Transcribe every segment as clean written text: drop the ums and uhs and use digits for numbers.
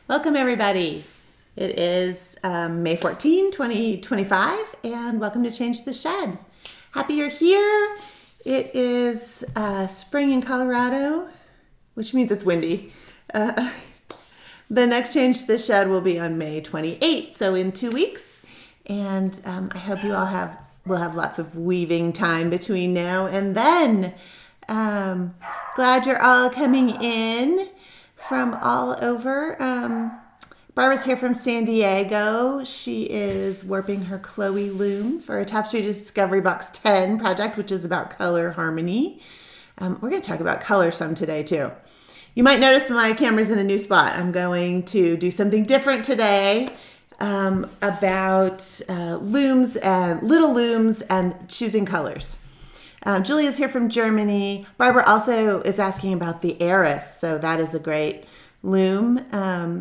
Welcome, everybody. It is May 14, 2025, and welcome to Change the Shed. Happy you're here. It is spring in Colorado, which means it's windy. The next Change the Shed will be on May 28th, so in 2 weeks. And I hope you all will have lots of weaving time between now and then. Glad you're all coming in from all over. Barbara's here from San Diego. She is warping her Chloe loom for a Tapestry Discovery Box 10 project, which is about color harmony. We're going to talk about color some today too. You might notice my camera's in a new spot. I'm going to do something different today about looms and little looms and choosing colors. Julia's here from Germany. Barbara also is asking about the Heiress, so that is a great loom.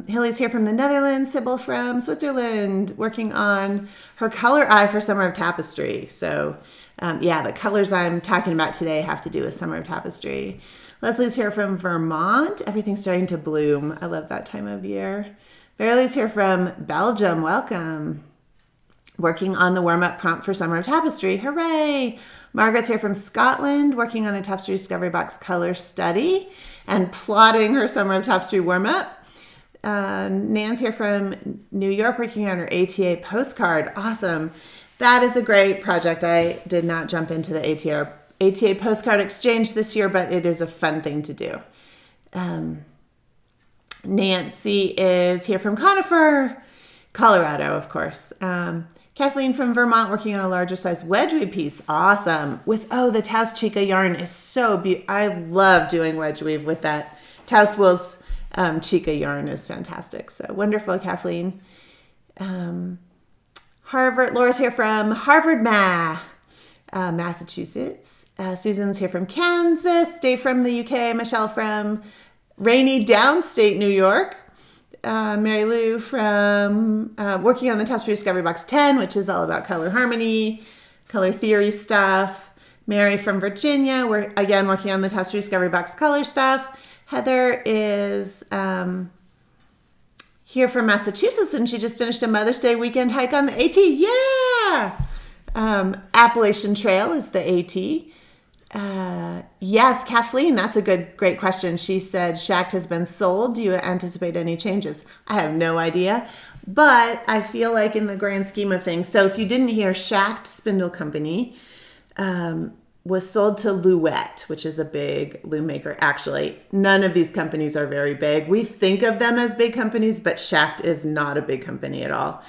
Hilly's here from the Netherlands. Sybil from Switzerland, working on her color eye for Summer of Tapestry. So the colors I'm talking about today have to do with Summer of Tapestry. Leslie's here from Vermont. Everything's starting to bloom. I love that time of year. Verly's here from Belgium. Welcome. Working on the warm-up prompt for Summer of Tapestry. Hooray! Margaret's here from Scotland, working on a Tapestry Discovery Box color study and plotting her Summer of Tapestry warm-up. Nan's here from New York, working on her ATA postcard. Awesome. That is a great project. I did not jump into the ATA postcard exchange this year, but it is a fun thing to do. Nancy is here from Conifer, Colorado, of course. Kathleen from Vermont, working on a larger size wedge weave piece. Awesome. With, the Taos Chica yarn is so beautiful. I love doing wedge weave with that. Taos Wool's Chica yarn is fantastic. So wonderful, Kathleen. Laura's here from Harvard, Massachusetts. Susan's here from Kansas. Dave from the UK. Michelle from rainy downstate New York. Mary Lou from working on the Tapestry Discovery Box 10, which is all about color harmony, color theory stuff. Mary from Virginia, we're again working on the Tapestry Discovery Box color stuff. Heather is here from Massachusetts, and she just finished a Mother's Day weekend hike on the AT. Yeah! Appalachian Trail is the AT. Yes, Kathleen, that's a great question. She said, Shacked has been sold. Do you anticipate any changes? I have no idea, but I feel like in the grand scheme of things, so if you didn't hear, Shacked Spindle Company was sold to Louette, which is a big loom maker. Actually, none of these companies are very big. We think of them as big companies, but Shacked is not a big company at all.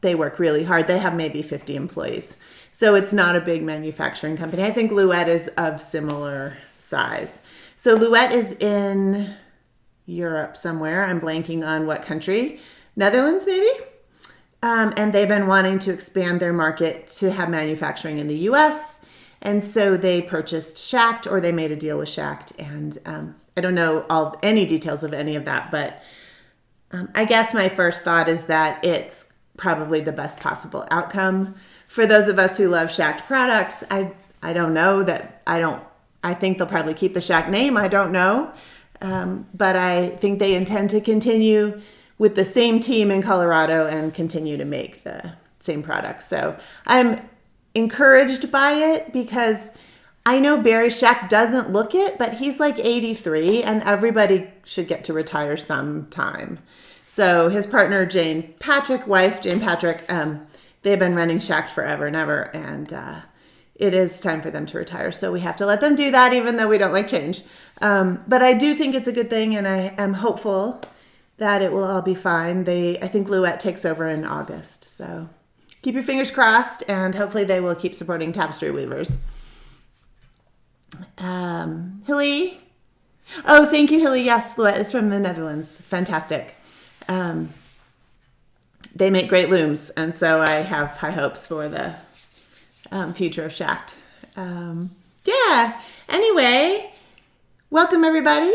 They work really hard. They have maybe 50 employees. So it's not a big manufacturing company. I think Louette is of similar size. So Louette is in Europe somewhere. I'm blanking on what country. Netherlands, maybe? And they've been wanting to expand their market to have manufacturing in the US. And so they purchased Shacked, or they made a deal with Shacked. And I don't know any details of any of that, but I guess my first thought is that it's probably the best possible outcome. For those of us who love Shacked products, I don't know that I think they'll probably keep the Shacked name. I don't know. But I think they intend to continue with the same team in Colorado and continue to make the same products. So I'm encouraged by it because I know Barry Shack doesn't look it, but he's like 83 and everybody should get to retire sometime. So his partner, wife Jane Patrick, they've been running Shacked forever and ever, and it is time for them to retire. So we have to let them do that, even though we don't like change. But I do think it's a good thing, and I am hopeful that it will all be fine. I think Louette takes over in August. So keep your fingers crossed, and hopefully they will keep supporting tapestry weavers. Hilly. Oh, thank you, Hilly. Yes, Louette is from the Netherlands. Fantastic. They make great looms, and so I have high hopes for the future of Shacked. Anyway, welcome everybody.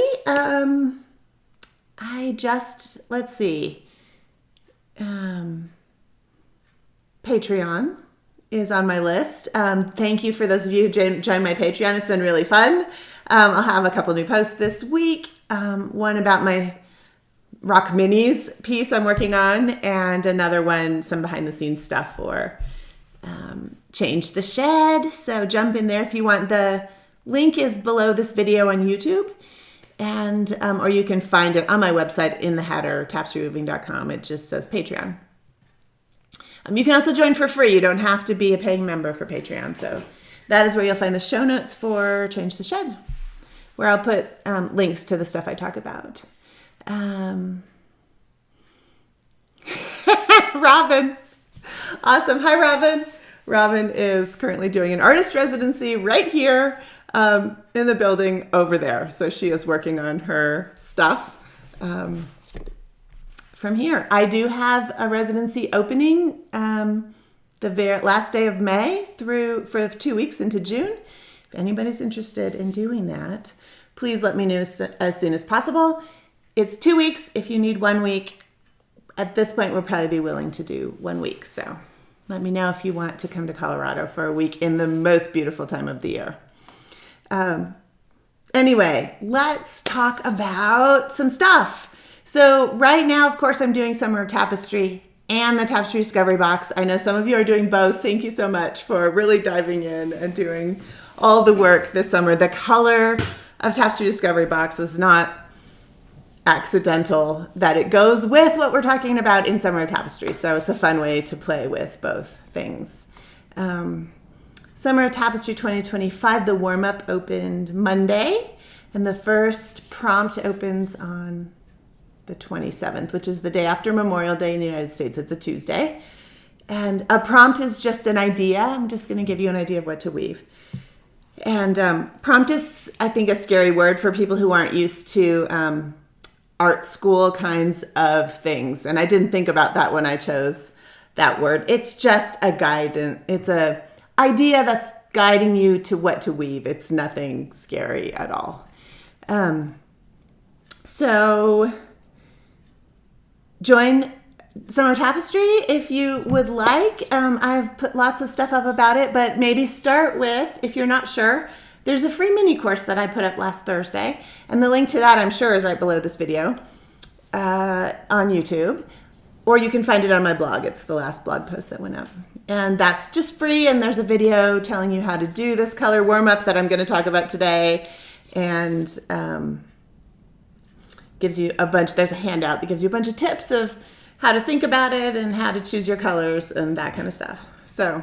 Let's see. Patreon is on my list. Thank you for those of you who joined my Patreon. It's been really fun. I'll have a couple new posts this week. One about my Rock Minis piece I'm working on, and another one, some behind the scenes stuff for Change the Shed. So jump in there if you want. The link is below this video on YouTube, and or you can find it on my website in the header, tapestryweaving.com. It just says Patreon. You can also join for free. You don't have to be a paying member for Patreon. So that is where you'll find the show notes for Change the Shed, where I'll put links to the stuff I talk about. Robin. Awesome. Hi, Robin. Robin is currently doing an artist residency right here in the building over there. So she is working on her stuff from here. I do have a residency opening the very last day of May for 2 weeks into June. If anybody's interested in doing that, please let me know as soon as possible. It's 2 weeks. If you need 1 week, at this point, we'll probably be willing to do 1 week. So let me know if you want to come to Colorado for a week in the most beautiful time of the year. Anyway, let's talk about some stuff. So right now, of course, I'm doing Summer of Tapestry and the Tapestry Discovery Box. I know some of you are doing both. Thank you so much for really diving in and doing all the work this summer. The color of Tapestry Discovery Box was not accidental, that it goes with what we're talking about in Summer of Tapestry. So it's a fun way to play with both things. Summer of Tapestry 2025, the warm-up opened Monday, and the first prompt opens on the 27th, which is the day after Memorial Day in the United States. It's a Tuesday. And a prompt is just an idea. I'm just going to give you an idea of what to weave. And prompt is, I think, a scary word for people who aren't used to art school kinds of things. And I didn't think about that when I chose that word. It's just a guidance. It's a idea that's guiding you to what to weave. It's nothing scary at all. So join Summer Tapestry if you would like. I've put lots of stuff up about it, but maybe start with, if you're not sure, there's a free mini course that I put up last Thursday, and the link to that, I'm sure, is right below this video on YouTube, or you can find it on my blog. It's the last blog post that went up, and that's just free, and there's a video telling you how to do this color warm-up that I'm going to talk about today, and gives you a bunch, there's a handout that gives you a bunch of tips of how to think about it and how to choose your colors and that kind of stuff. So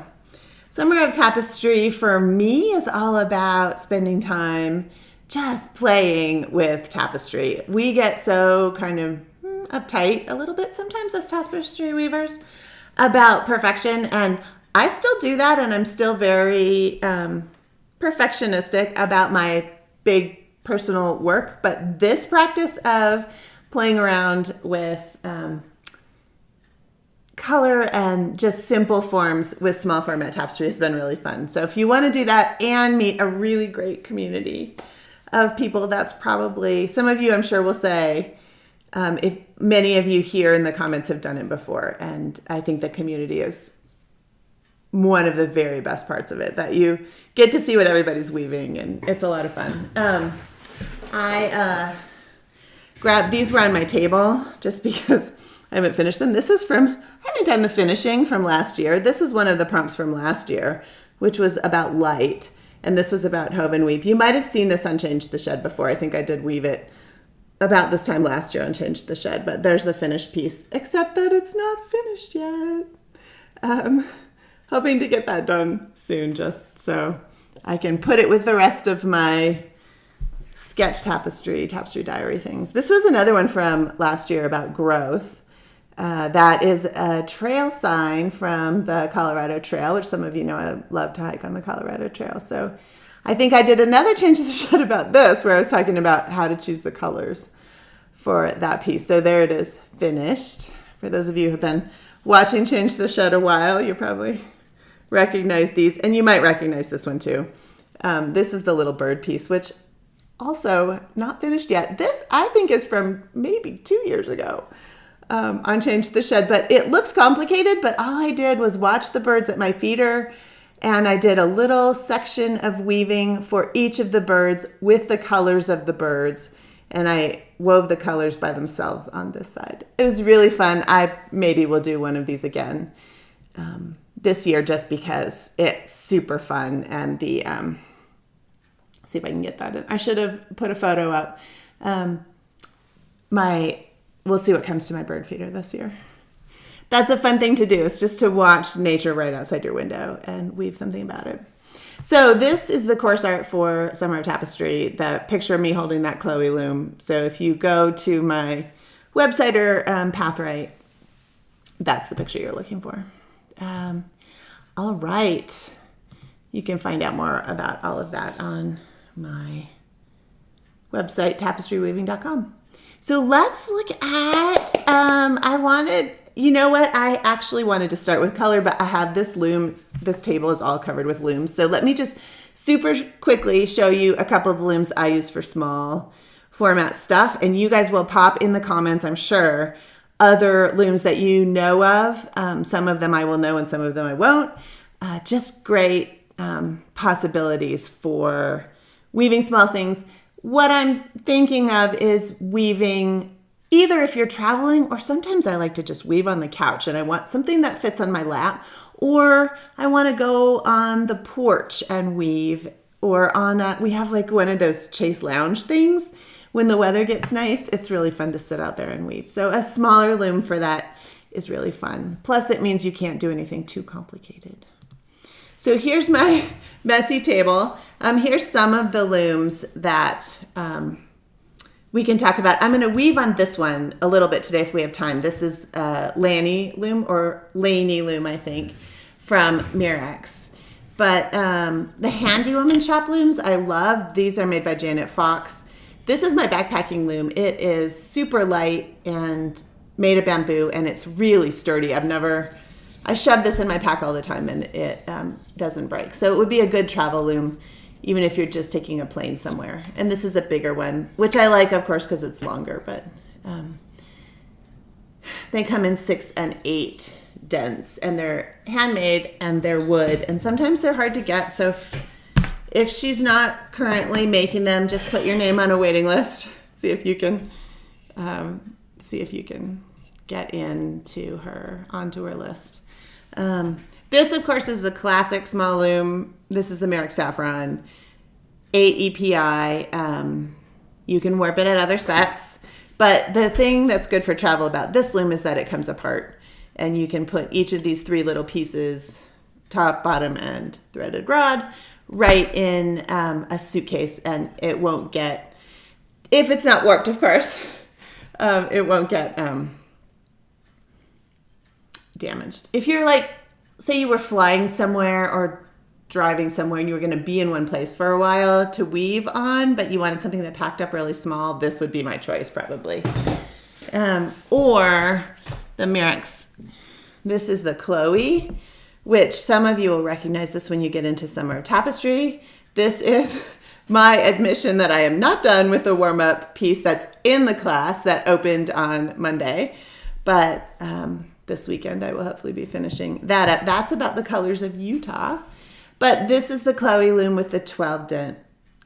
Summer of Tapestry for me is all about spending time just playing with tapestry. We get so kind of uptight a little bit sometimes as tapestry weavers about perfection, and I still do that, and I'm still very perfectionistic about my big personal work, but this practice of playing around with color and just simple forms with small format tapestry has been really fun. So if you want to do that and meet a really great community of people, that's probably, some of you I'm sure will say, if many of you here in the comments have done it before, and I think the community is one of the very best parts of it, that you get to see what everybody's weaving, and it's a lot of fun. I grabbed, these were on my table just because I haven't finished them. This is from, I haven't done the finishing from last year. This is one of the prompts from last year, which was about light, and this was about Hove and Weave. You might have seen this on Change the Shed before. I think I did weave it about this time last year on Change the Shed, but there's the finished piece, except that it's not finished yet. Hoping to get that done soon, just so I can put it with the rest of my sketch tapestry diary things. This was another one from last year about growth. That is a trail sign from the Colorado Trail, which some of you know I love to hike on the Colorado Trail. So I think I did another Change the Shed about this, where I was talking about how to choose the colors for that piece. So there it is, finished. For those of you who have been watching Change the Shed a while, you probably recognize these, and you might recognize this one too. This is the little bird piece, which also not finished yet. This I think is from maybe 2 years ago. On Change the Shed, but it looks complicated, but all I did was watch the birds at my feeder, and I did a little section of weaving for each of the birds with the colors of the birds, and I wove the colors by themselves on this side. It was really fun. I maybe will do one of these again this year just because it's super fun. And the, see if I can get that in. I should have put a photo up. We'll see what comes to my bird feeder this year. That's a fun thing to do. It's just to watch nature right outside your window and weave something about it. So this is the course art for Summer of Tapestry, the picture of me holding that Chloe loom. So if you go to my website or Pathright, that's the picture you're looking for. All right. You can find out more about all of that on my website, tapestryweaving.com. So let's look at, you know what? I actually wanted to start with color, but I have this loom. This table is all covered with looms. So let me just super quickly show you a couple of the looms I use for small format stuff. And you guys will pop in the comments, I'm sure, other looms that you know of. Some of them I will know and some of them I won't. Just great possibilities for weaving small things. What I'm thinking of is weaving either if you're traveling, or sometimes I like to just weave on the couch and I want something that fits on my lap, or I want to go on the porch and weave, or we have like one of those Chase lounge things. When the weather gets nice, it's really fun to sit out there and weave. So a smaller loom for that is really fun. Plus it means you can't do anything too complicated. So here's my messy table. Here's some of the looms that we can talk about. I'm going to weave on this one a little bit today if we have time. This is Laney loom, or Laney loom, I think, from Mirex. But the Handy Woman shop looms, I love. These are made by Janet Fox. This is my backpacking loom. It is super light and made of bamboo, and it's really sturdy. I shove this in my pack all the time, and it doesn't break. So it would be a good travel loom, even if you're just taking a plane somewhere. And this is a bigger one, which I like, of course, because it's longer, but they come in 6 and 8 dents, and they're handmade and they're wood, and sometimes they're hard to get. So if she's not currently making them, just put your name on a waiting list. See if you can get onto her list. This, of course, is a classic small loom. This is the Merrick Saffron 8 EPI. You can warp it at other sets, but the thing that's good for travel about this loom is that it comes apart, and you can put each of these 3 little pieces, top, bottom, and threaded rod, right in a suitcase, and it won't get, if it's not warped, of course, it won't get damaged. If you're like, say you were flying somewhere or driving somewhere and you were going to be in one place for a while to weave on, but you wanted something that packed up really small, this would be my choice probably. Or the Mirex. This is the Chloe, which some of you will recognize this when you get into Summer of Tapestry. This is my admission that I am not done with the warm-up piece that's in the class that opened on Monday, but this weekend I will hopefully be finishing that up. That's about the colors of Utah. But this is the Chloe loom with the 12 dent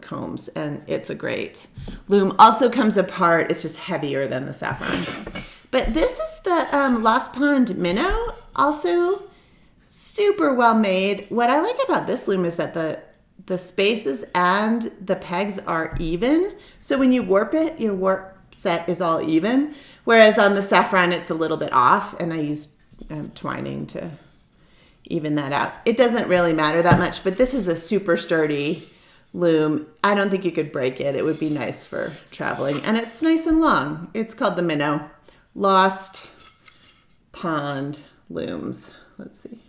combs, and it's a great loom. Also comes apart. It's just heavier than the saffron. But this is the Lost Pond Minnow, also super well made. What I like about this loom is that the spaces and the pegs are even. So when you warp it, your warp set is all even. Whereas on the saffron, it's a little bit off, and I use twining to even that out. It doesn't really matter that much, but this is a super sturdy loom. I don't think you could break it. It would be nice for traveling, and it's nice and long. It's called the Minnow. Lost Pond Looms. Let's see.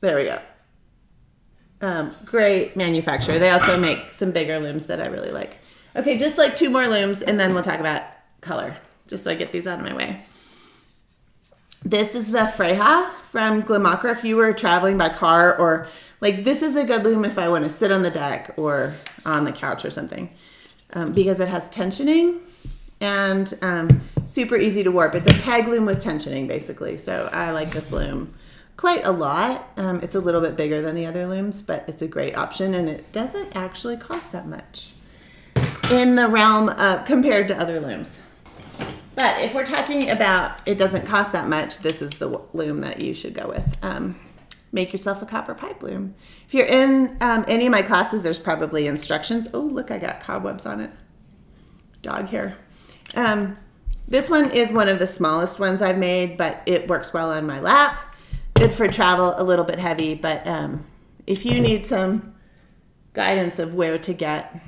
There we go. Great manufacturer. They also make some bigger looms that I really like. Okay, just like 2 more looms, and then we'll talk about color, just so I get these out of my way. This is the Freja from Glamacra. If you were traveling by car, or like, this is a good loom if I want to sit on the deck or on the couch or something, because it has tensioning and super easy to warp. It's a peg loom with tensioning, basically. So I like this loom quite a lot. It's a little bit bigger than the other looms, but it's a great option, and it doesn't actually cost that much in the realm of compared to other looms. But if we're talking about it doesn't cost that much, this is the loom that you should go with. Make yourself a copper pipe loom. If you're in any of my classes, there's probably instructions. Oh, look, I got cobwebs on it. Dog hair. This one is one of the smallest ones I've made, but it works well on my lap. Good for travel, a little bit heavy, but if you need some guidance of where to get,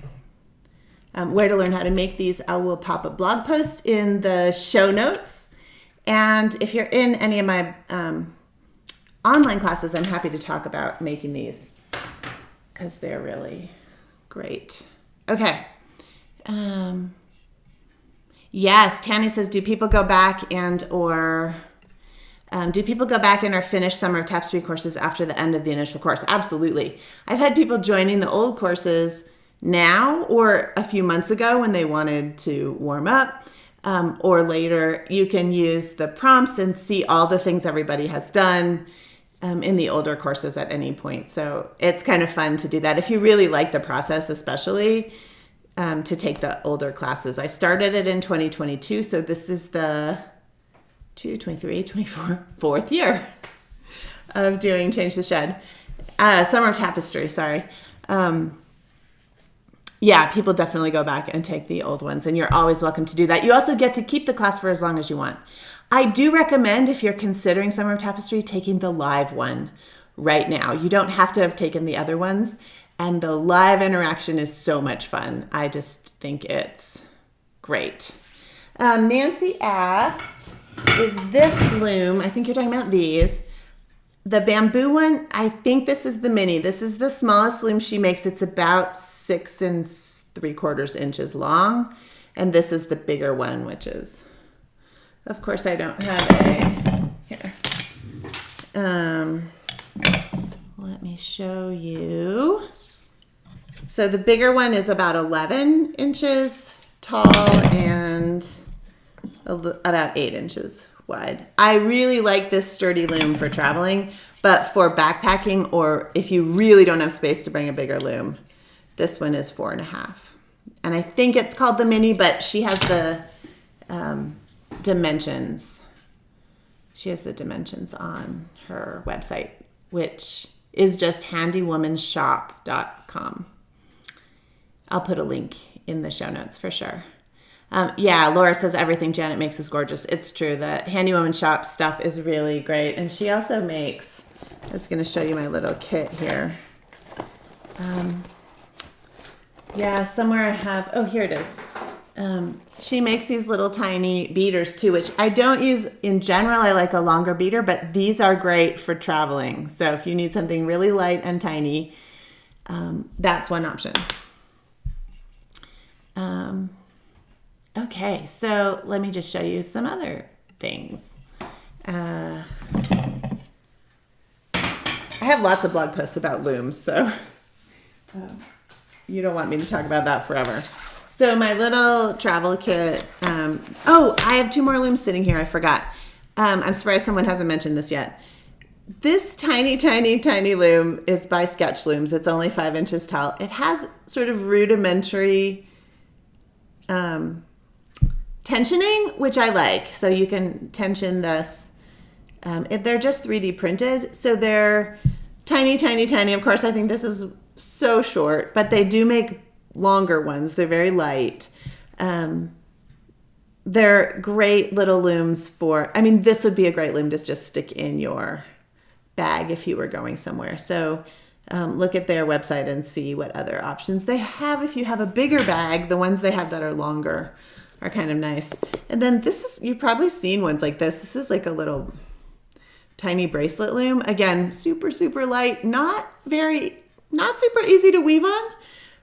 where to learn how to make these, I will pop a blog post in the show notes. And if you're in any of my online classes, I'm happy to talk about making these because they're really great. Okay. Yes, Tanny says, do people go back and or finish Summer of Tapestry courses after the end of the initial course? Absolutely. I've had people joining the old courses now or a few months ago when they wanted to warm up, or later. You can use the prompts and see all the things everybody has done in the older courses at any point. So it's kind of fun to do that. If you really like the process, especially to take the older classes. I started it in 2022, so this is the 4th year of doing Change the Shed. Summer of Tapestry, sorry. Yeah, people definitely go back and take the old ones, and you're always welcome to do that. You also get to keep the class for as long as you want. I do recommend, if you're considering Summer of Tapestry, taking the live one right now. You don't have to have taken the other ones, and the live interaction is so much fun. I just think it's great. Nancy asked, is this loom, I think you're talking about these, the bamboo one, I think this is the mini. This is the smallest loom she makes. It's about 6 3/4 inches long. And this is the bigger one, which is, of course, I don't have a, here. Let me show you. So the bigger one is about 11 inches tall and about 8 inches wide. I really like this sturdy loom for traveling, but for backpacking or if you really don't have space to bring a bigger loom, this one is 4.5. And I think it's called the mini, but she has the dimensions. She has the dimensions on her website, which is just handywomanshop.com. I'll put a link in the show notes for sure. Yeah, Laura says everything Janet makes is gorgeous. It's true. The Handy Woman Shop stuff is really great. And she also makes, I was going to show you my little kit here. Yeah, somewhere I have, oh, here it is. She makes these little tiny beaters too, which I don't use in general. I like a longer beater, but these are great for traveling. So if you need something really light and tiny, that's one option. Okay, so let me just show you some other things. I have lots of blog posts about looms, so you don't want me to talk about that forever. So my little travel kit, oh, I have 2 more looms sitting here, I forgot. I'm surprised someone hasn't mentioned this yet. This tiny, tiny, tiny loom is by Sketch Looms. It's only 5 inches tall. It has sort of rudimentary tensioning, which I like. So you can tension this. They're just 3D printed. So they're tiny, tiny, tiny. Of course, I think this is so short, but they do make longer ones. They're very light. They're great little looms for, I mean, this would be a great loom to just stick in your bag if you were going somewhere. So look at their website and see what other options they have. If you have a bigger bag, the ones they have that are longer are kind of nice. And then this is, you've probably seen ones like this. This is like a little tiny bracelet loom. Again, super, super light, not super easy to weave on.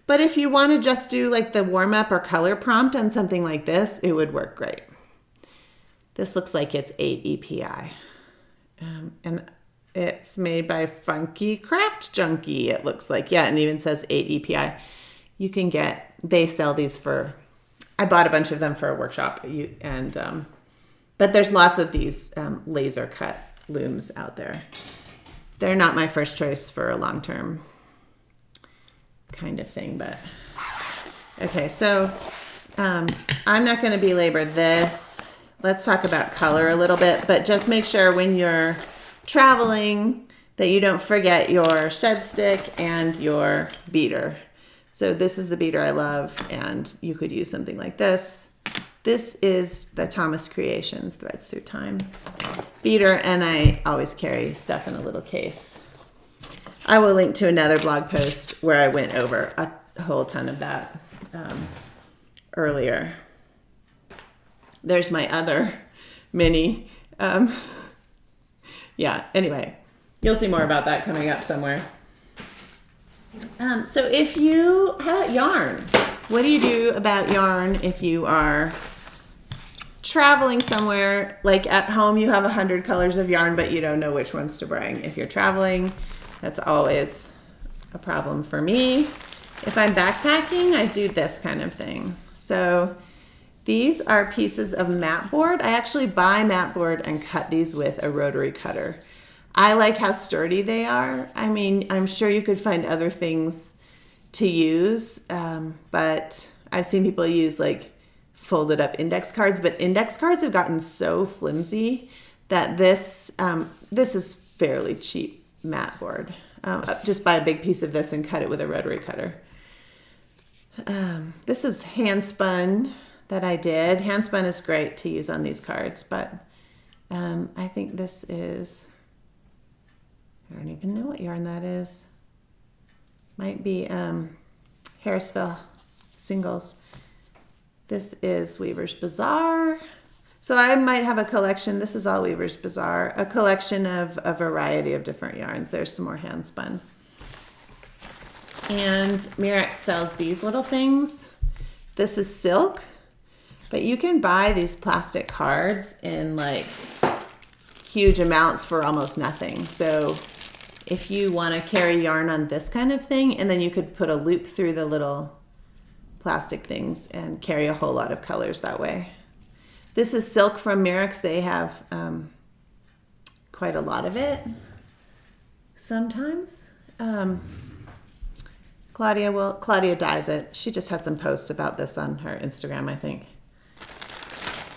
But if you want to just do like the warm up or color prompt on something like this, it would work great. This looks like it's 8 EPI. And it's made by Funky Craft Junkie, it looks like. Yeah, and it even says 8 EPI. You can get, they sell these for, I bought a bunch of them for a workshop. But there's lots of these laser cut looms out there. They're not my first choice for a long-term kind of thing, but okay, so I'm not going to belabor this. Let's talk about color a little bit, but just make sure when you're traveling that you don't forget your shed stick and your beater. So this is the beater I love, and you could use something like this. This is the Thomas Creations Threads Through Time beater, and I always carry stuff in a little case. I will link to another blog post where I went over a whole ton of that earlier. There's my other mini. Yeah, anyway, you'll see more about that coming up somewhere. So how about yarn? What do you do about yarn if you are traveling somewhere? Like at home, you have 100 colors of yarn, but you don't know which ones to bring. If you're traveling, that's always a problem for me. If I'm backpacking, I do this kind of thing. So these are pieces of mat board. I actually buy mat board and cut these with a rotary cutter. I like how sturdy they are. I mean, I'm sure you could find other things to use, but I've seen people use like folded up index cards, but index cards have gotten so flimsy that this is fairly cheap mat board. Just buy a big piece of this and cut it with a rotary cutter. This is hand spun that I did. Hand spun is great to use on these cards, but I think this is, I don't even know what yarn that is. Might be Harrisville Singles. This is Weaver's Bazaar. So I might have a collection. This is all Weaver's Bazaar, a collection of a variety of different yarns. There's some more hand spun. And Mirex sells these little things. This is silk, but you can buy these plastic cards in like huge amounts for almost nothing. So if you want to carry yarn on this kind of thing, and then you could put a loop through the little plastic things and carry a whole lot of colors that way. This is silk from Mirex. They have quite a lot of it sometimes. Claudia dyes it. She just had some posts about this on her Instagram, I think.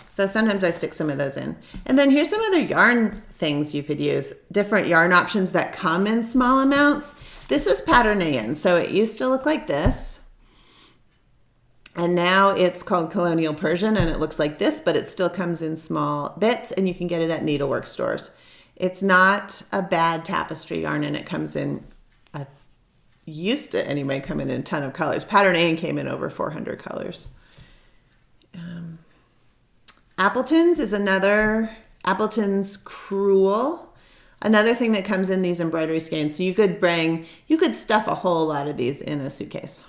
So sometimes I stick some of those in. And then here's some other yarn things you could use. Different yarn options that come in small amounts. This is Patternaean. So it used to look like this. And now it's called Colonial Persian, and it looks like this, but it still comes in small bits, and you can get it at needlework stores. It's not a bad tapestry yarn, and it comes in, used to anyway, come in a ton of colors. Patternaean came in over 400 colors. Appleton's is another, Appleton's Cruel, another thing that comes in these embroidery skeins. So you could stuff a whole lot of these in a suitcase.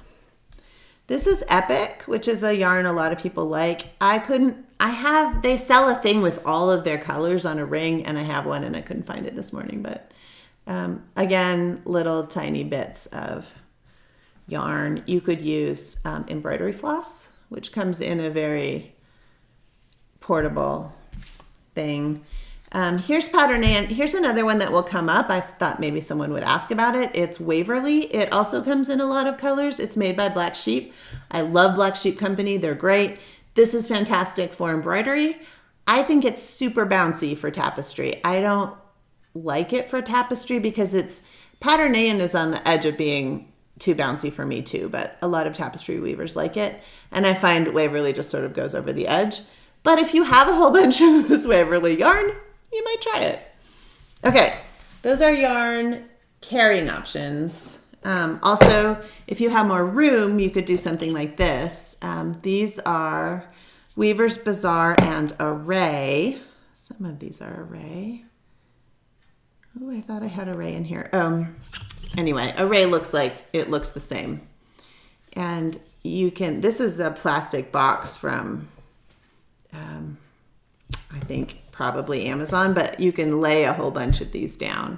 This is Epic, which is a yarn a lot of people like. They sell a thing with all of their colors on a ring, and I have one and I couldn't find it this morning, but again, little tiny bits of yarn. You could use embroidery floss, which comes in a very portable thing. Here's Patternaean. Here's another one that will come up. I thought maybe someone would ask about it. It's Waverly. It also comes in a lot of colors. It's made by Black Sheep. I love Black Sheep Company. They're great. This is fantastic for embroidery. I think it's super bouncy for tapestry. I don't like it for tapestry because Patternaean is on the edge of being too bouncy for me too, but a lot of tapestry weavers like it. And I find Waverly just sort of goes over the edge. But if you have a whole bunch of this Waverly yarn, you might try it. Okay, those are yarn carrying options. Also, if you have more room, you could do something like this. These are Weaver's Bazaar and Array. Some of these are Array. Oh, I thought I had Array in here. Anyway, Array looks the same. And this is a plastic box from, I think, probably Amazon, but you can lay a whole bunch of these down.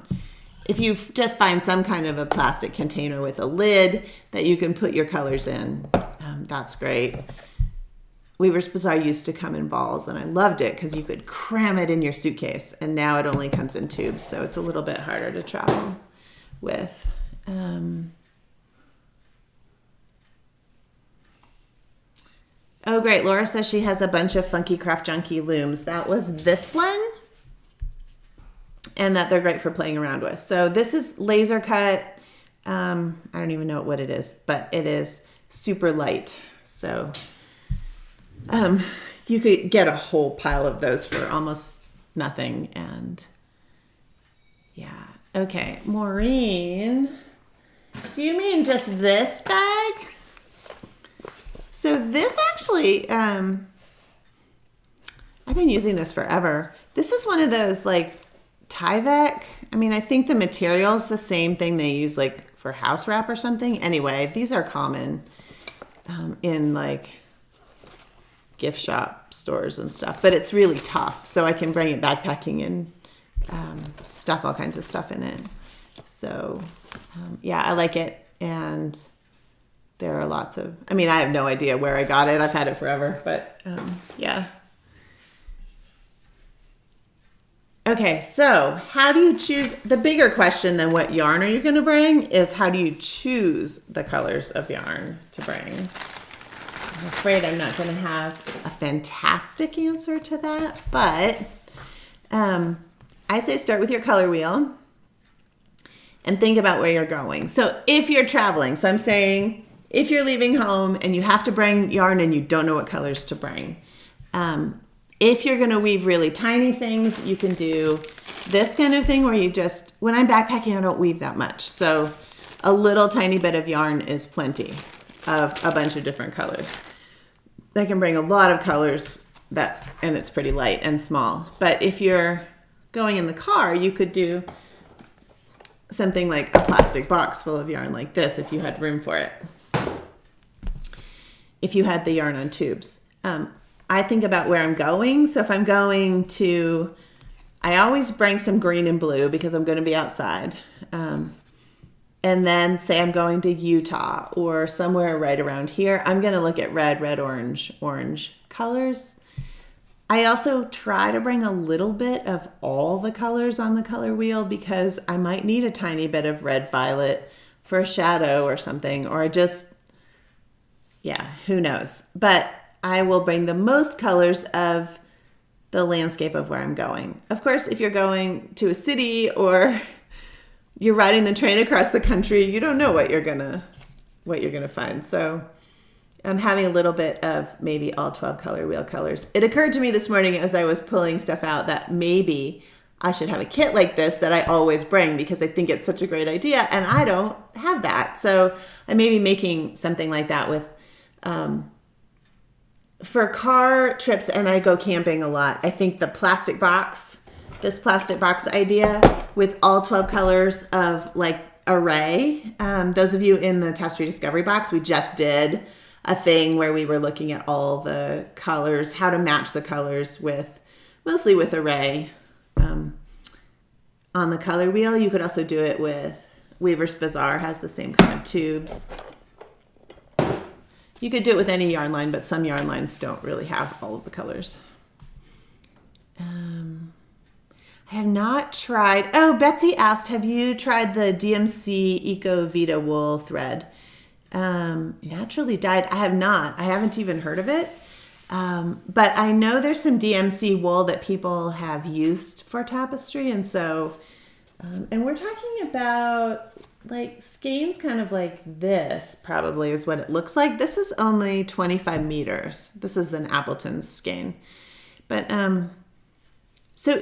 If you just find some kind of a plastic container with a lid that you can put your colors in, that's great. Weaver's Bazaar used to come in balls, and I loved it because you could cram it in your suitcase, and now it only comes in tubes, so it's a little bit harder to travel with. Oh, great. Laura says she has a bunch of Funky Craft Junkie looms. That was this one, and that they're great for playing around with. So this is laser cut. I don't even know what it is, but it is super light. So you could get a whole pile of those for almost nothing. And yeah. Okay. Maureen, do you mean just this bag? So this actually, I've been using this forever. This is one of those like Tyvek. I mean, I think the material's the same thing they use like for house wrap or something. Anyway, these are common in like gift shop stores and stuff, but it's really tough. So I can bring it backpacking and stuff all kinds of stuff in it. So yeah, I like it. And there are lots of, I mean, I have no idea where I got it. I've had it forever, but yeah. Okay, so how do you choose? The bigger question than what yarn are you going to bring is how do you choose the colors of yarn to bring? I'm afraid I'm not going to have a fantastic answer to that, but I say start with your color wheel and think about where you're going. So if you're traveling, so I'm saying if you're leaving home and you have to bring yarn and you don't know what colors to bring, if you're going to weave really tiny things, you can do this kind of thing where you just, when I'm backpacking, I don't weave that much. So a little tiny bit of yarn is plenty of a bunch of different colors. I can bring a lot of colors and it's pretty light and small. But if you're going in the car, you could do something like a plastic box full of yarn like this if you had room for it. If you had the yarn on tubes. I think about where I'm going. So if I'm going to, I always bring some green and blue because I'm going to be outside. And then say I'm going to Utah or somewhere right around here, I'm going to look at red, orange colors. I also try to bring a little bit of all the colors on the color wheel because I might need a tiny bit of red violet for a shadow or something, or who knows. But I will bring the most colors of the landscape of where I'm going. Of course, if you're going to a city or you're riding the train across the country, you don't know what you're gonna find. So I'm having a little bit of maybe all 12 color wheel colors. It occurred to me this morning as I was pulling stuff out that maybe I should have a kit like this that I always bring because I think it's such a great idea and I don't have that. So I may be making something like that with for car trips, and I go camping a lot. I think this plastic box idea with all 12 colors of like array. Those of you in the Tapestry Discovery box, we just did a thing where we were looking at all the colors, how to match the colors mostly with array on the color wheel. You could also do it with Weaver's Bazaar, has the same kind of tubes. You could do it with any yarn line, but some yarn lines don't really have all of the colors. I have not tried. Oh, Betsy asked, have you tried the DMC Eco Vita wool thread? Naturally dyed. I have not. I haven't even heard of it. But I know there's some DMC wool that people have used for tapestry. And so, and we're talking about like skeins kind of like this probably is what it looks like. This is only 25 meters. This is an Appleton's skein. But so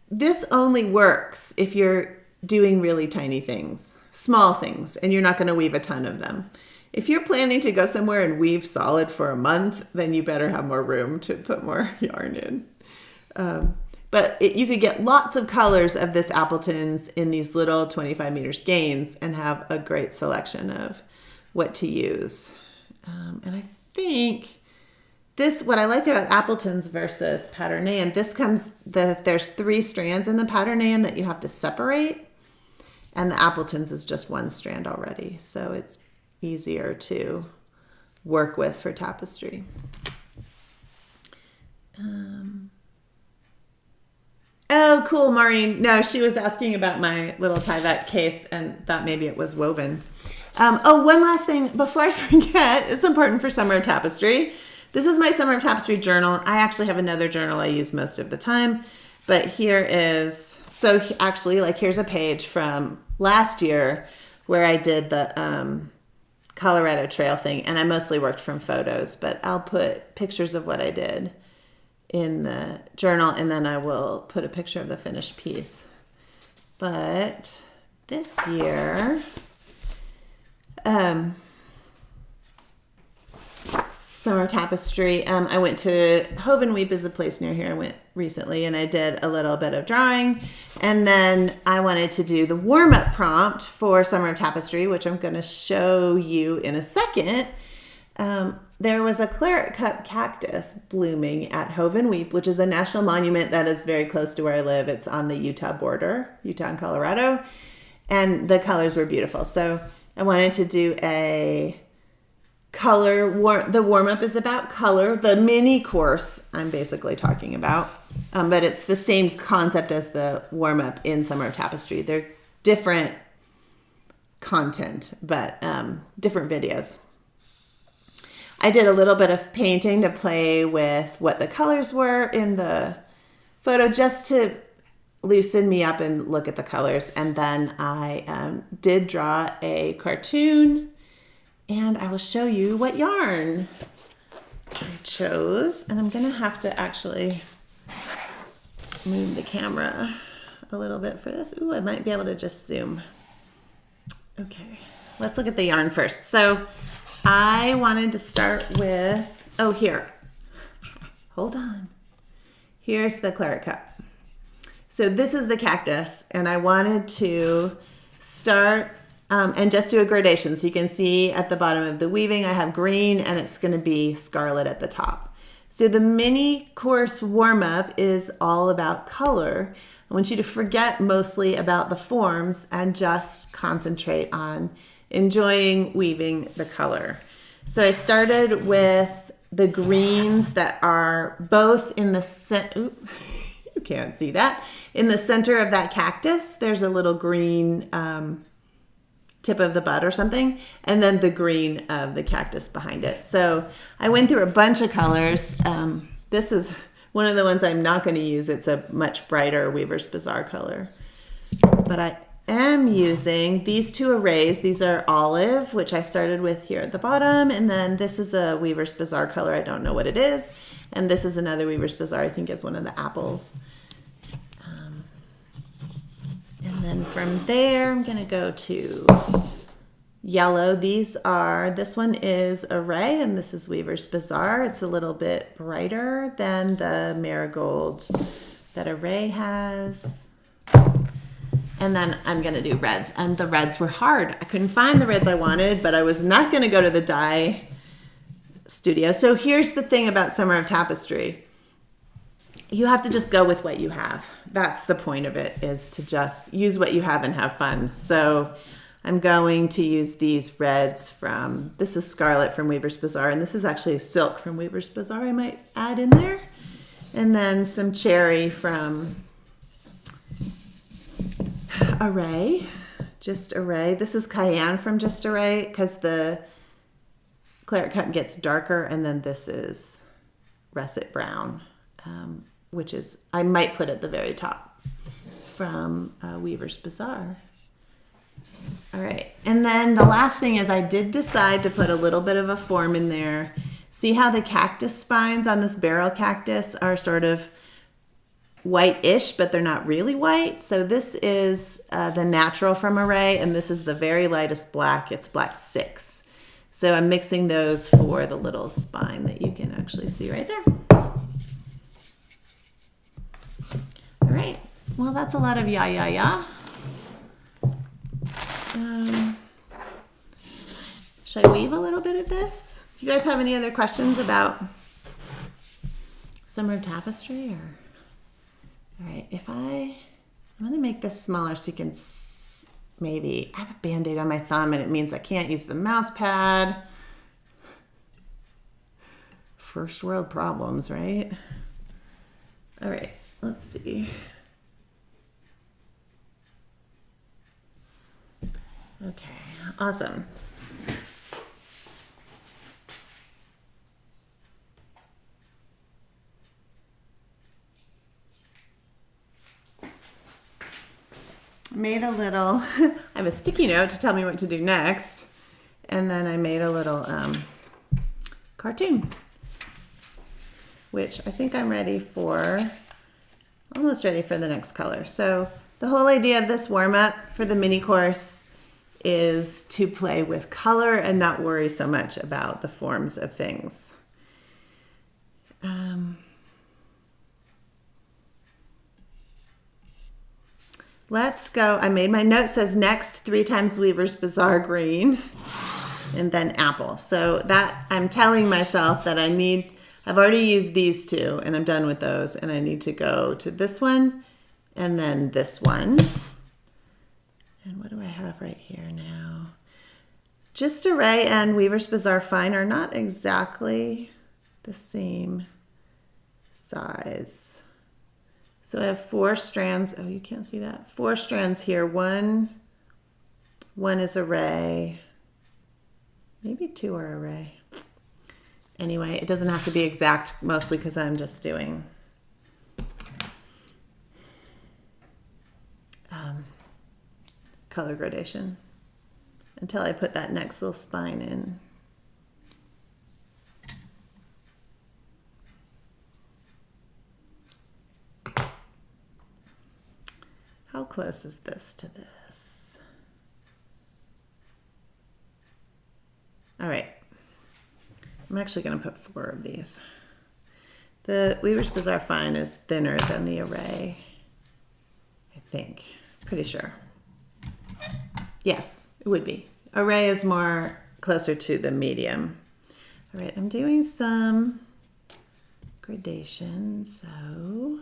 this only works if you're doing really tiny things, small things, and you're not going to weave a ton of them. If you're planning to go somewhere and weave solid for a month, then you better have more room to put more yarn in. But you could get lots of colors of this Appleton's in these little 25 meter skeins and have a great selection of what to use. And I think what I like about Appleton's versus Patternand, there's 3 strands in the Patternand that you have to separate, and the Appleton's is just 1 strand already. So it's easier to work with for tapestry. Oh, cool, Maureen. No, she was asking about my little Tyvek case and thought maybe it was woven. One last thing before I forget. It's important for Summer of Tapestry. This is my Summer of Tapestry journal. I actually have another journal I use most of the time, but here is, so actually, like, here's a page from last year where I did the Colorado Trail thing, and I mostly worked from photos, but I'll put pictures of what I did in the journal, and then I will put a picture of the finished piece. But this year, Summer Tapestry, I went to Hoven Weep is a place near here. I went recently, and I did a little bit of drawing, and then I wanted to do the warm-up prompt for Summer of Tapestry, which I'm going to show you in a second. There was a claret cup cactus blooming at Hoven Weep, which is a national monument that is very close to where I live. It's on the Utah border, Utah and Colorado, and the colors were beautiful. So I wanted to do a color, the warm-up is about color. The mini course I'm basically talking about, but it's the same concept as the warm-up in Summer of Tapestry. They're different content, but different videos. I did a little bit of painting to play with what the colors were in the photo, just to loosen me up and look at the colors. And then I did draw a cartoon, and I will show you what yarn I chose. And I'm going to have to actually move the camera a little bit for this. Ooh, I might be able to just zoom. Okay, let's look at the yarn first. So I wanted to start with, here, hold on. Here's the claret cup. So this is the cactus, and I wanted to start and just do a gradation. So you can see at the bottom of the weaving, I have green, and it's going to be scarlet at the top. So the mini course warm-up is all about color. I want you to forget mostly about the forms and just concentrate on enjoying weaving the color. So I started with the greens that are both in the center. You can't see that. In the center of that cactus, there's a little green tip of the bud or something, and then the green of the cactus behind it. So I went through a bunch of colors. This is one of the ones I'm not going to use. It's a much brighter Weaver's Bazaar color. But I am using these two arrays. These are olive, which I started with here at the bottom, and then this is a Weaver's Bazaar color. I don't know what it is. And this is another Weaver's Bazaar. I think it's one of the apples. And then from there, I'm going to go to yellow. This one is Array, and this is Weaver's Bazaar. It's a little bit brighter than the marigold that Array has. And then I'm going to do reds, and the reds were hard. I couldn't find the reds I wanted, but I was not going to go to the dye studio. So here's the thing about Summer of Tapestry. You have to just go with what you have. That's the point of it, is to just use what you have and have fun. So I'm going to use these reds this is Scarlet from Weaver's Bazaar, and this is actually silk from Weaver's Bazaar I might add in there. And then some cherry from Array, just Array. This is Cayenne from just Array, because the claret cup gets darker, and then this is Russet Brown, which is, I might put at the very top, from Weaver's Bazaar. All right, and then the last thing is I did decide to put a little bit of a form in there. See how the cactus spines on this barrel cactus are sort of white-ish, but they're not really white. So this is the natural from Array, and this is the very lightest black. It's black 6. So I'm mixing those for the little spine that you can actually see right there. All right, well, that's a lot of ya. Should I weave a little bit of this? Do you guys have any other questions about Summer of Tapestry? All right, I'm going to make this smaller so you can maybe, I have a Band-Aid on my thumb, and it means I can't use the mouse pad. First world problems, right? All right, let's see. Okay, awesome. Made a little, I have a sticky note to tell me what to do next. And then I made a little cartoon, which I think I'm ready for, almost ready for the next color. So the whole idea of this warm-up for the mini course is to play with color and not worry so much about the forms of things. Let's go. I made my note, says next 3 times Weaver's Bazaar green and then apple. So that I'm telling myself that I've already used these 2 and I'm done with those, and I need to go to this one and then this one. And what do I have right here now? Just Array and Weaver's Bazaar Fine are not exactly the same size. So I have 4 strands. Oh, you can't see that. 4 strands here. One is Array. Maybe 2 are Array. Anyway, it doesn't have to be exact, mostly because I'm just doing color gradation until I put that next little spine in. How close is this to this? All right. I'm actually going to put 4 of these. The Weaver's Bazaar Fine is thinner than the Array, I think. Pretty sure. Yes, it would be. Array is more closer to the medium. All right, I'm doing some gradation, so...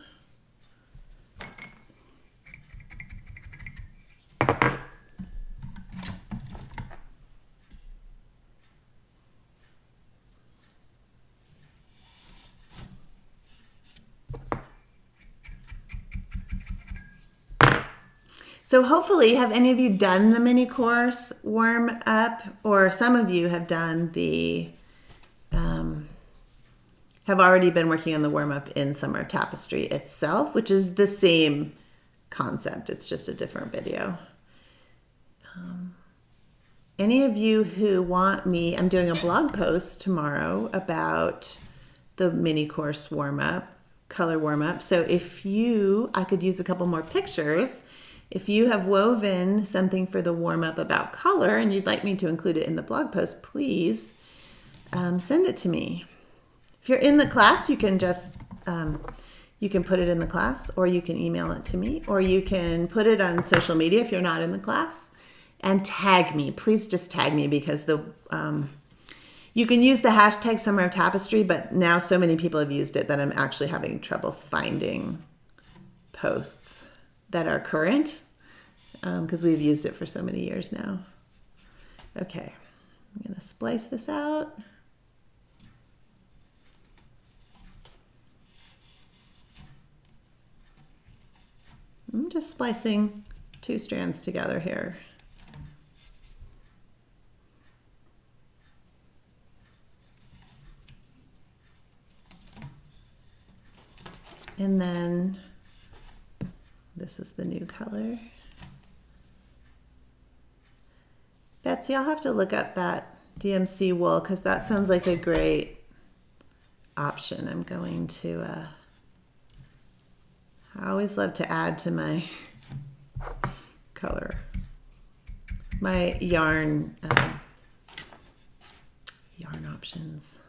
So hopefully, have any of you done the mini course warm up, or some of you have done the, have already been working on the warm up in Summer Tapestry itself, which is the same concept. It's just a different video. Any of you who want me, I'm doing a blog post tomorrow about the mini course warm up, color warm up. So if I could use a couple more pictures. If you have woven something for the warm-up about color and you'd like me to include it in the blog post, please send it to me. If you're in the class, you can just, you can put it in the class, or you can email it to me, or you can put it on social media if you're not in the class, and tag me. Please just tag me, because you can use the hashtag Summer of Tapestry, but now so many people have used it that I'm actually having trouble finding posts that are current, because we've used it for so many years now. Okay, I'm gonna splice this out. I'm just splicing 2 strands together here. And then this is the new color. Betsy, I'll have to look up that DMC wool, because that sounds like a great option. I'm going to, I always love to add to my color, my yarn options.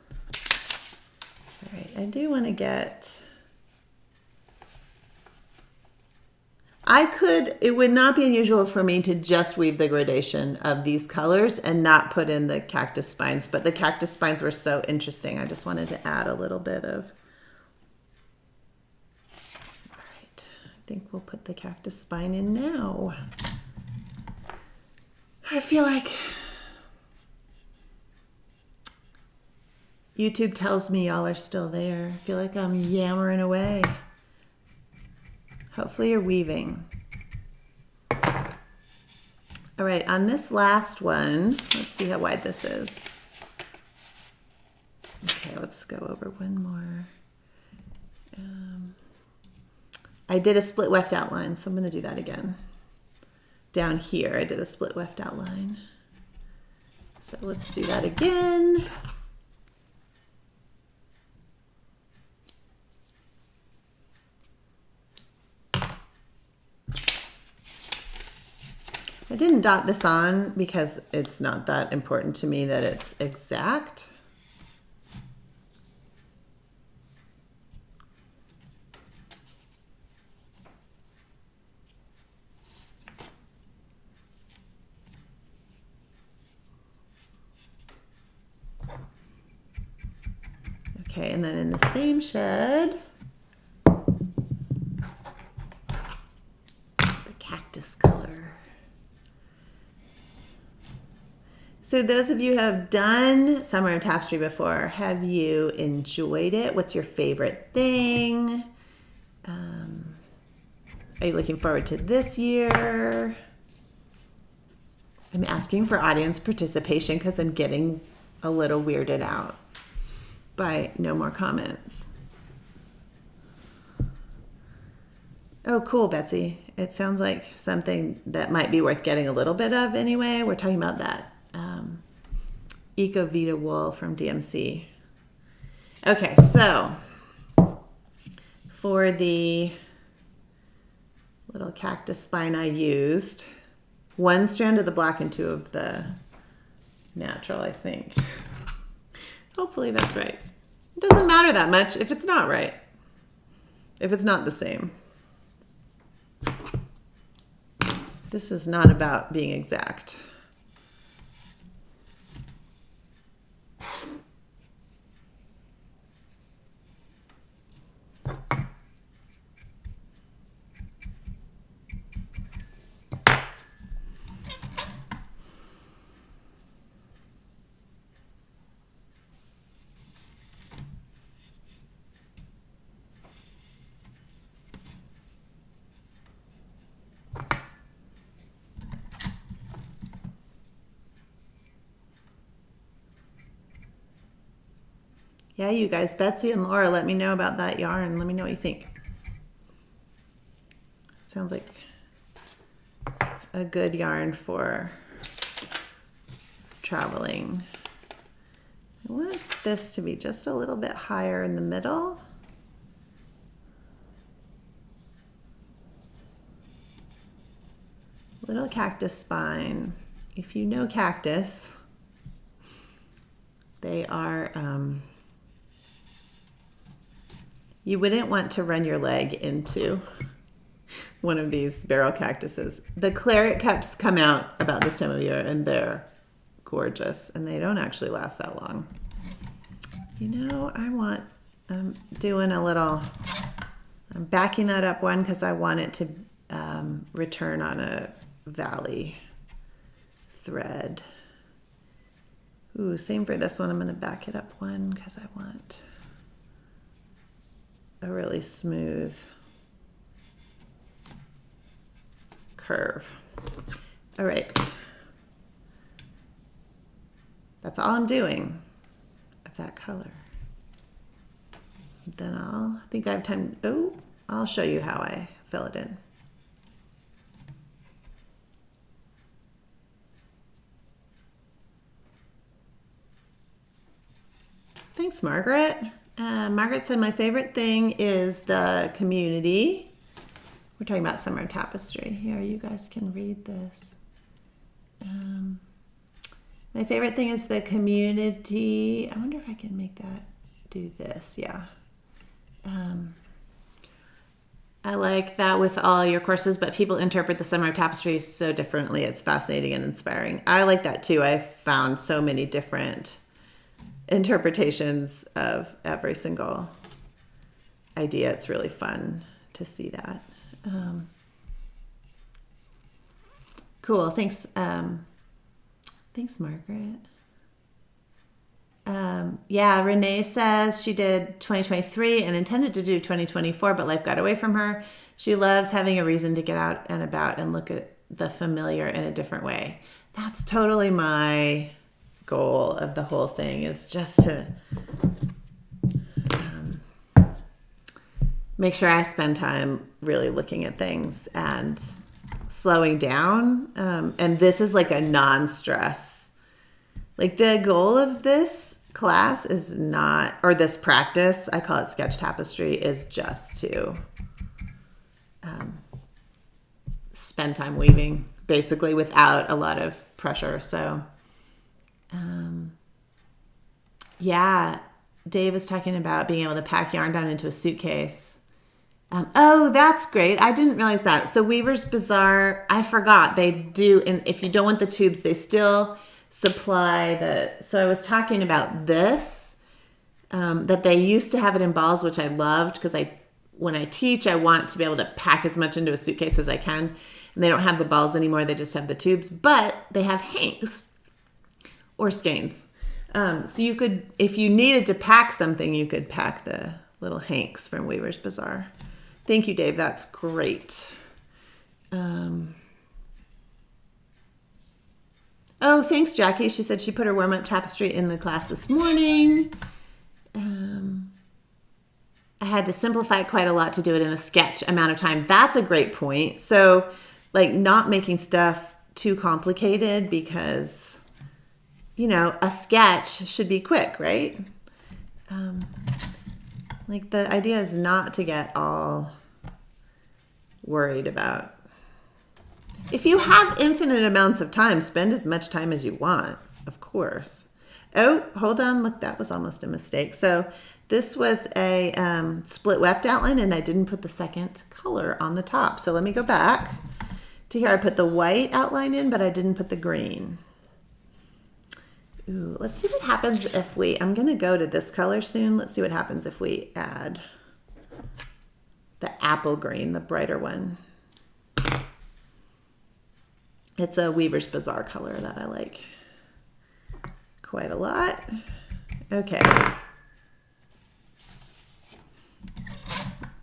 All right, I do want to get, it would not be unusual for me to just weave the gradation of these colors and not put in the cactus spines, but the cactus spines were so interesting. I just wanted to add a little bit of, all right, I think we'll put the cactus spine in now. I feel like YouTube tells me y'all are still there. I feel like I'm yammering away. Hopefully you're weaving. All right, on this last one, let's see how wide this is. Okay, let's go over one more. I did a split weft outline, so I'm going to do that again. Down here, I did a split weft outline. So let's do that again. I didn't dot this on because it's not that important to me that it's exact. Okay, and then in the same shed, the cactus color. So those of you who have done Summer of Tapestry before, have you enjoyed it? What's your favorite thing? Are you looking forward to this year? I'm asking for audience participation because I'm getting a little weirded out by no more comments. Oh, cool, Betsy. It sounds like something that might be worth getting a little bit of anyway. We're talking about that Eco Vita wool from DMC. Okay, so for the little cactus spine I used one strand of the black and two of the natural, I think. Hopefully that's right. It doesn't matter that much if it's not right, if it's not the same. This is not about being exact. Yeah, you guys, Betsy and Laura, let me know about that yarn. Let me know what you think. Sounds like a good yarn for traveling. I want this to be just a little bit higher in the middle. Little cactus spine. If you know cactus, they are, you wouldn't want to run your leg into one of these barrel cactuses. The claret cups come out about this time of year and they're gorgeous and they don't actually last that long. You know, I'm doing a little, I'm backing that up one because I want it to return on a valley thread. Ooh, same for this one. I'm going to back it up one because I want a really smooth curve. All right. That's all I'm doing of that color. Then I think I have time. Oh, I'll show you how I fill it in. Thanks, Margaret. Margaret said my favorite thing is the community. We're talking about Summer Tapestry. Here, you guys can read this. My favorite thing is the community. I wonder if I can make that do this. Yeah. I like that with all your courses, but people interpret the Summer Tapestry so differently. It's fascinating and inspiring. I like that too. I've found so many different interpretations of every single idea. It's really fun to see that. Cool. Thanks. Thanks, Margaret. Yeah, Renee says she did 2023 and intended to do 2024, but life got away from her. She loves having a reason to get out and about and look at the familiar in a different way. That's totally my goal of the whole thing, is just to make sure I spend time really looking at things and slowing down. And this is like a non-stress. Like the goal of this class is not, or this practice, I call it sketch tapestry, is just to spend time weaving, basically without a lot of pressure. So, yeah, Dave was talking about being able to pack yarn down into a suitcase. Oh, that's great. I didn't realize that. So Weaver's Bazaar, I forgot, they do, and if you don't want the tubes, they still supply so I was talking about this, that they used to have it in balls, which I loved, because when I teach, I want to be able to pack as much into a suitcase as I can. And they don't have the balls anymore. They just have the tubes, but they have hanks or skeins. So you could, if you needed to pack something, you could pack the little hanks from Weaver's Bazaar. Thank you, Dave. That's great. Oh, thanks, Jackie. She said she put her warm-up tapestry in the class this morning. I had to simplify it quite a lot to do it in a sketch amount of time. That's a great point. So, like, not making stuff too complicated, because, you know, a sketch should be quick, right? Like, the idea is not to get all worried about. If you have infinite amounts of time, spend as much time as you want, of course. Oh, hold on. Look, that was almost a mistake. So this was a split weft outline, and I didn't put the second color on the top. So let me go back to here. I put the white outline in, but I didn't put the green. Ooh, let's see what happens if I'm going to go to this color soon. Let's see what happens if we add the apple green, the brighter one. It's a Weaver's Bazaar color that I like quite a lot. Okay.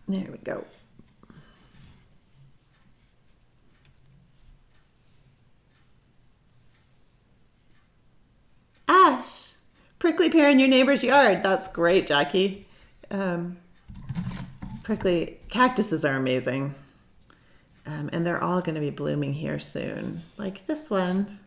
There we go. Ash, prickly pear in your neighbor's yard. That's great, Jackie. Prickly cactuses are amazing. And they're all going to be blooming here soon, like this one.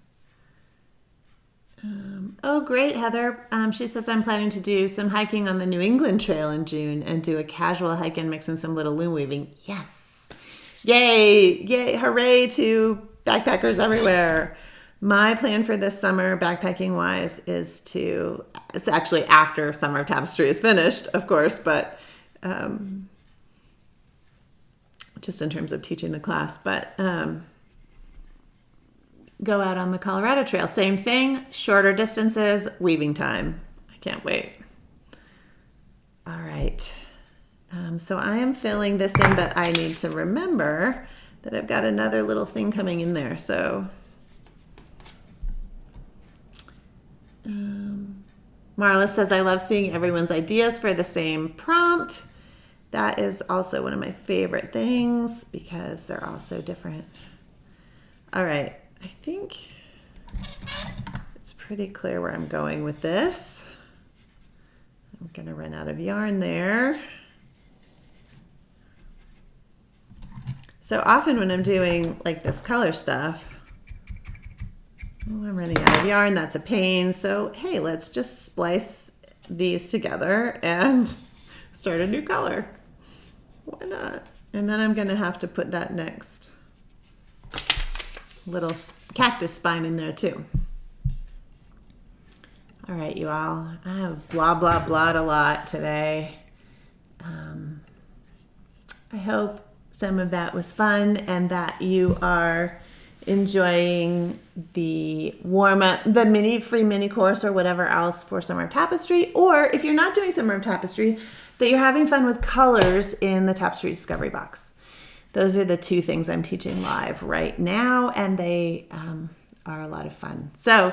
Oh, great, Heather. She says, I'm planning to do some hiking on the New England Trail in June and do a casual hike and mix in some little loom weaving. Yes. Yay. Yay. Hooray to backpackers everywhere. My plan for this summer, backpacking wise, is it's actually after Summer of Tapestry is finished, of course, but just in terms of teaching the class, but go out on the Colorado Trail. Same thing, shorter distances, weaving time. I can't wait. All right. So I am filling this in, but I need to remember that I've got another little thing coming in there. So Marla says, I love seeing everyone's ideas for the same prompt. That is also one of my favorite things because they're all so different. All right, I think it's pretty clear where I'm going with this. I'm gonna run out of yarn there. So often when I'm doing like this color stuff, I'm running out of yarn, that's a pain. So hey, let's just splice these together and start a new color. Why not? And then I'm gonna have to put that next little cactus spine in there too. All right, you all, I have blah, blah, blah a lot today. I hope some of that was fun and that you are enjoying the warm-up, the free mini course or whatever else for Summer of Tapestry, or if you're not doing Summer of Tapestry, that you're having fun with colors in the Tapestry Discovery Box. Those are the two things I'm teaching live right now, and they are a lot of fun. So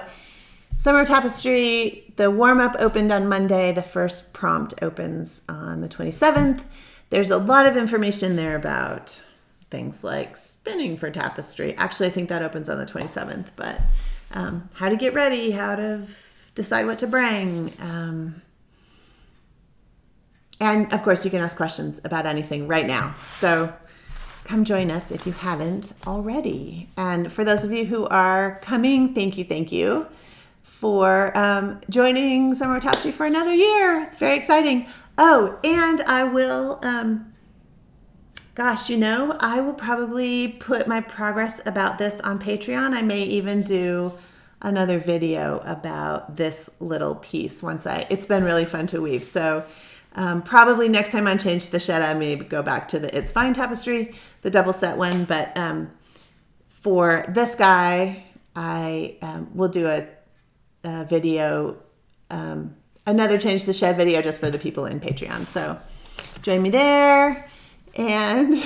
Summer Tapestry, the warm-up opened on Monday. The first prompt opens on the 27th. There's a lot of information in there about things like spinning for tapestry. Actually, I think that opens on the 27th, but how to get ready, how to decide what to bring. And of course, you can ask questions about anything right now. So come join us if you haven't already. And for those of you who are coming, thank you for joining Summer Tapestry for another year. It's very exciting. Oh, and I will, I will probably put my progress about this on Patreon. I may even do another video about this little piece it's been really fun to weave. So probably next time on Change the Shed, I may go back to the It's Fine tapestry, the double set one. But for this guy, I will do a video, another Change the Shed video just for the people in Patreon. So join me there. And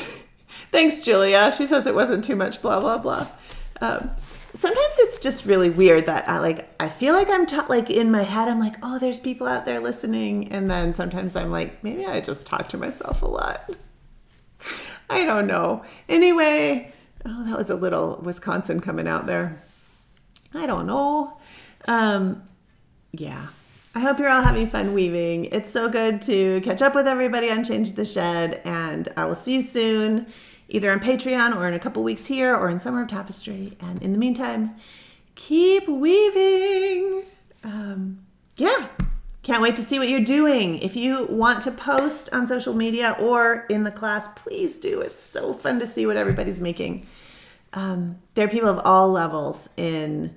thanks, Julia. She says it wasn't too much blah, blah, blah. Sometimes it's just really weird that I feel like I'm in my head, I'm like, oh, there's people out there listening. And then sometimes I'm like, maybe I just talk to myself a lot. I don't know. Anyway, that was a little Wisconsin coming out there. I don't know. Yeah. I hope you're all having fun weaving. It's so good to catch up with everybody on Change the Shed, and I will see you soon, either on Patreon or in a couple weeks here or in Summer of Tapestry. And in the meantime, keep weaving. Can't wait to see what you're doing. If you want to post on social media or in the class, please do. It's so fun to see what everybody's making. There are people of all levels in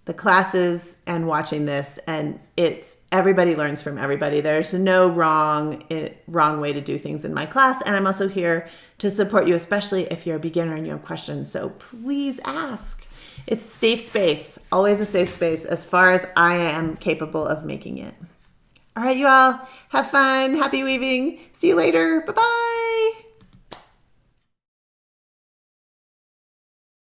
the classes and watching this, and everybody learns from everybody. There's no wrong way to do things in my class, and I'm also here to support you, especially if you're a beginner and you have questions. So please ask. It's a safe space, always a safe space, as far as I am capable of making it. All right, you all, have fun, happy weaving. See you later. Bye-bye.